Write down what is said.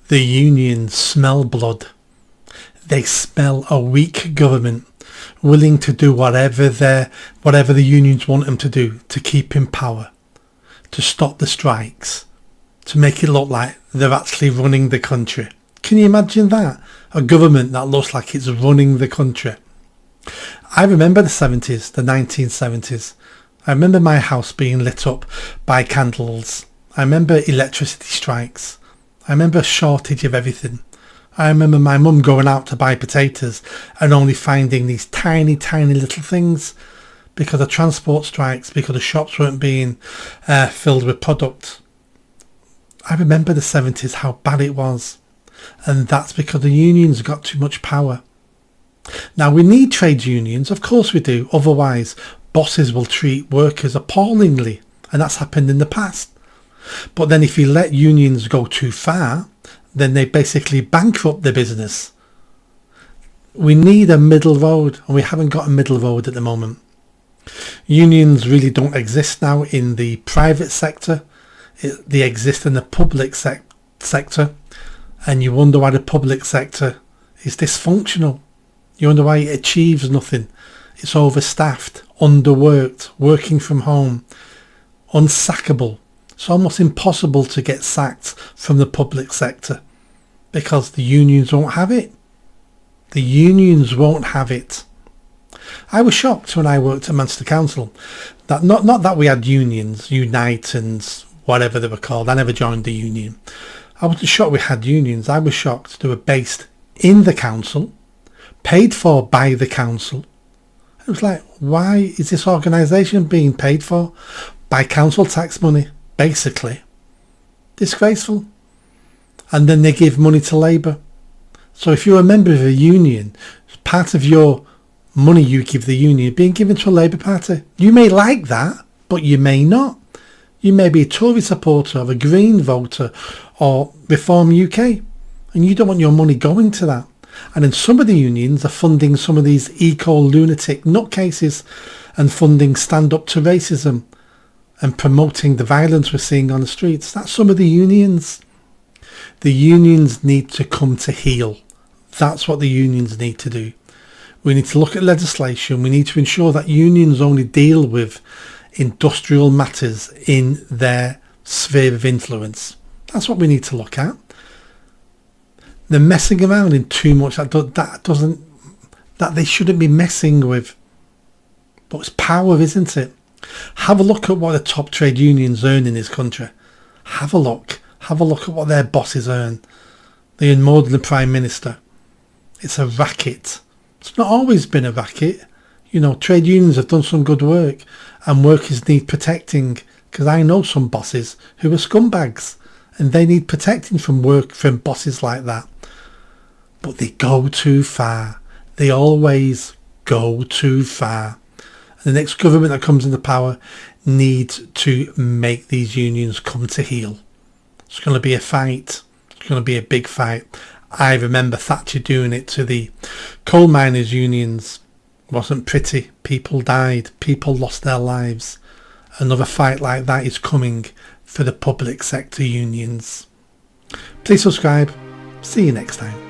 The unions smell blood. They smell a weak government willing to do whatever the unions want them to do to keep in power, to stop the strikes, to make it look like they're actually running the country. Can you imagine that? A government that looks like it's running the country. I remember the 70s, the 1970s. I remember my house being lit up by candles. I remember electricity strikes. I remember a shortage of everything. I remember my mum going out to buy potatoes and only finding these tiny, tiny little things because of transport strikes, because the shops weren't being filled with product. I remember the 70s, how bad it was. And that's because the unions got too much power. Now, we need trade unions, of course we do. Otherwise, bosses will treat workers appallingly. And that's happened in the past. But then if you let unions go too far, then they basically bankrupt the business. We need a middle road, and we haven't got a middle road at the moment. Unions really don't exist now in the private sector. They exist in the public sector, and you wonder why the public sector is dysfunctional. You wonder why it achieves nothing. It's overstaffed, underworked, working from home, unsackable. It's almost impossible to get sacked from the public sector because the unions won't have it. The unions won't have it. I was shocked when I worked at Manchester Council that not that we had unions, Unite and whatever they were called. I never joined the union. I wasn't shocked we had unions. I was shocked they were based in the council, paid for by the council. It was like, why is this organisation being paid for by council tax money? Basically, disgraceful. And then they give money to Labour. So if you're a member of a union, part of your money you give the union being given to a Labour Party. You may like that, but you may not. You may be a Tory supporter or a Green voter or Reform UK, and you don't want your money going to that. And then some of the unions are funding some of these eco-lunatic nutcases and funding Stand Up to Racism and promoting the violence we're seeing on the streets. That's some of the unions. The unions need to come to heel. That's what the unions need to do. We need to look at legislation. We need to ensure that unions only deal with industrial matters in their sphere of influence. That's what we need to look at. They're messing around in too much that they shouldn't be messing with. But it's power, isn't it? Have a look at what the top trade unions earn in this country. Have a look. Have a look at what their bosses earn. They earn more than the Prime Minister. It's a racket. It's not always been a racket. You know, trade unions have done some good work and workers need protecting, because I know some bosses who are scumbags and they need protecting from bosses like that. But they go too far. They always go too far. The next government that comes into power needs to make these unions come to heel. It's going to be a fight. It's going to be a big fight. I remember Thatcher doing it to the coal miners' unions. It wasn't pretty. People died. People lost their lives. Another fight like that is coming for the public sector unions. Please subscribe. See you next time.